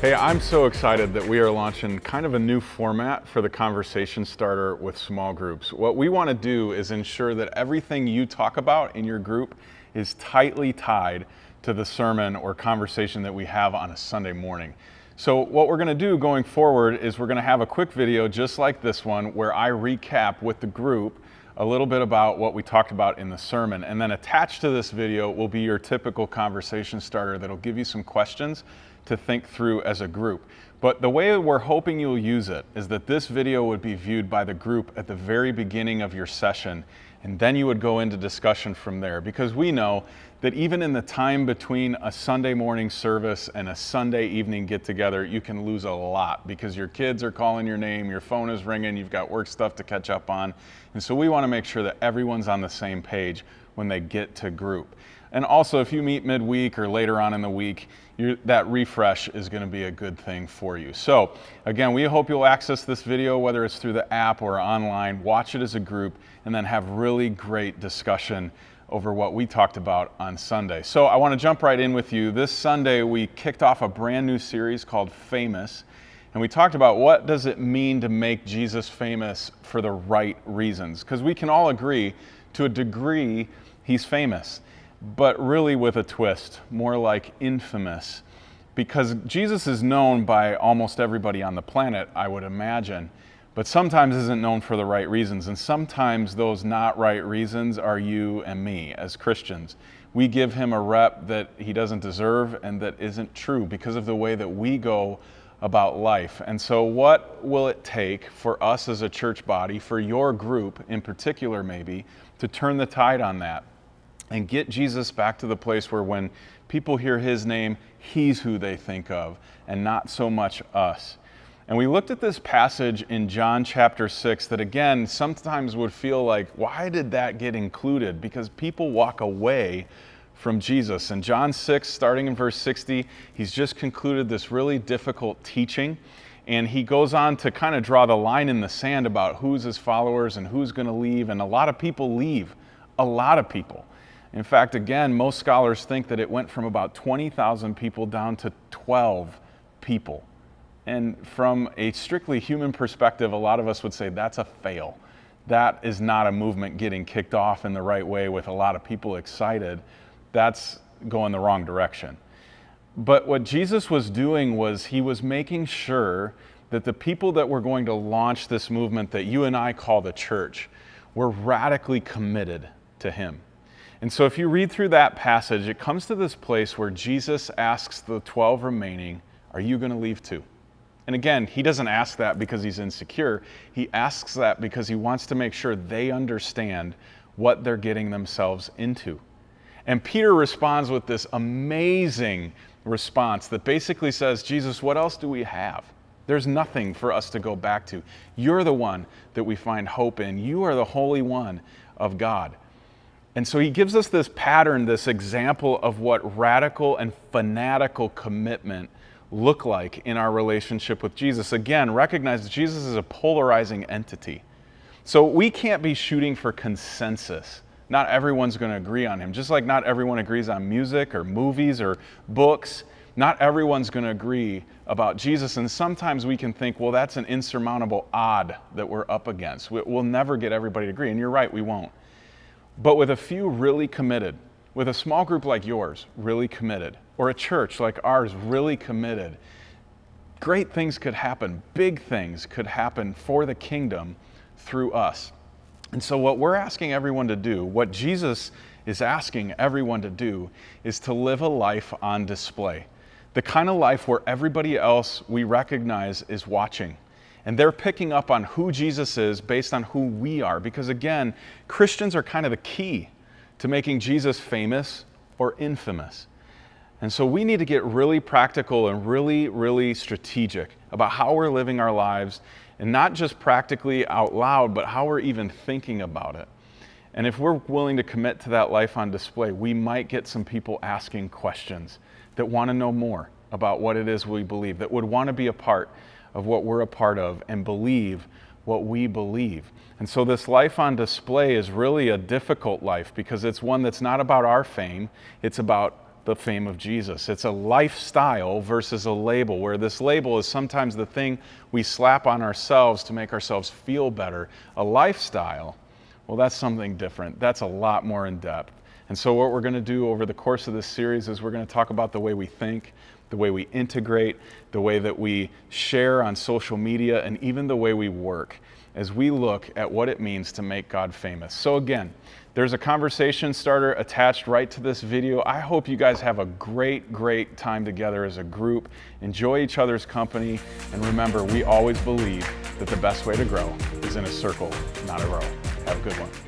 Hey, I'm so excited that we are launching kind of a new format for the Conversation Starter with small groups. What we want to do is ensure that everything you talk about in your group is tightly tied to the sermon or conversation that we have on a Sunday morning. So what we're going to do going forward is we're going to have a quick video just like this one where I recap with the group a little bit about what we talked about in the sermon, and then attached to this video will be your typical conversation starter that'll give you some questions to think through as a group. But the way we're hoping you'll use it is that this video would be viewed by the group at the very beginning of your session, and then you would go into discussion from there, because we know that even in the time between a Sunday morning service and a Sunday evening get-together, you can lose a lot because your kids are calling your name, your phone is ringing, you've got work stuff to catch up on. And so we want to make sure that everyone's on the same page when they get to group. And also, if you meet midweek or later on in the week, that refresh is going to be a good thing for you. So again, we hope you'll access this video, whether it's through the app or online, watch it as a group, and then have really great discussion over what we talked about on Sunday. So I want to jump right in with you. This Sunday, we kicked off a brand new series called Famous, and we talked about what does it mean to make Jesus famous for the right reasons, because we can all agree to a degree he's famous, but really with a twist, more like infamous, because Jesus is known by almost everybody on the planet, I would imagine, but sometimes isn't known for the right reasons, and sometimes those not right reasons are you and me as Christians. We give him a rep that he doesn't deserve and that isn't true because of the way that we go about life. And so what will it take for us as a church body, for your group in particular maybe, to turn the tide on that and get Jesus back to the place where when people hear his name, he's who they think of and not so much us. And we looked at this passage in John chapter 6 that again sometimes would feel like, why did that get included? Because people walk away from Jesus. In John 6, starting in verse 60, he's just concluded this really difficult teaching, and he goes on to kind of draw the line in the sand about who's his followers and who's going to leave, and a lot of people leave. A lot of people. In fact, again, most scholars think that it went from about 20,000 people down to 12 people. And from a strictly human perspective, a lot of us would say that's a fail. That is not a movement getting kicked off in the right way with a lot of people excited. That's going the wrong direction. But what Jesus was doing was he was making sure that the people that were going to launch this movement that you and I call the church were radically committed to him. And so if you read through that passage, it comes to this place where Jesus asks the 12 remaining, are you going to leave too? And again, he doesn't ask that because he's insecure. He asks that because he wants to make sure they understand what they're getting themselves into. And Peter responds with this amazing response that basically says, Jesus, what else do we have? There's nothing for us to go back to. You're the one that we find hope in. You are the Holy One of God. And so he gives us this pattern, this example of what radical and fanatical commitment look like in our relationship with Jesus. Again, recognize that Jesus is a polarizing entity. So we can't be shooting for consensus. Not everyone's going to agree on him. Just like not everyone agrees on music or movies or books, not everyone's going to agree about Jesus. And sometimes we can think, well, that's an insurmountable odd that we're up against. We'll never get everybody to agree. And you're right, we won't. But with a few really committed, with a small group like yours really committed, or a church like ours really committed, great things could happen, big things could happen for the kingdom through us. And so what we're asking everyone to do, what Jesus is asking everyone to do, is to live a life on display. The kind of life where everybody else we recognize is watching. And they're picking up on who Jesus is based on who we are. Because again, Christians are kind of the key to making Jesus famous or infamous. And so we need to get really practical and really, really strategic about how we're living our lives, and not just practically out loud, but how we're even thinking about it. And if we're willing to commit to that life on display, we might get some people asking questions that want to know more about what it is we believe, that would want to be a part of what we're a part of and believe what we believe. And so this life on display is really a difficult life because it's one that's not about our fame, it's about the fame of Jesus. It's a lifestyle versus a label, where this label is sometimes the thing we slap on ourselves to make ourselves feel better. A lifestyle, well, that's something different. That's a lot more in depth. And so what we're going to do over the course of this series is we're going to talk about the way we think, the way we integrate, the way that we share on social media, and even the way we work as we look at what it means to make God famous. So again, there's a conversation starter attached right to this video. I hope you guys have a great time together as a group. Enjoy each other's company, and remember, we always believe that the best way to grow is in a circle, not a row. Have a good one.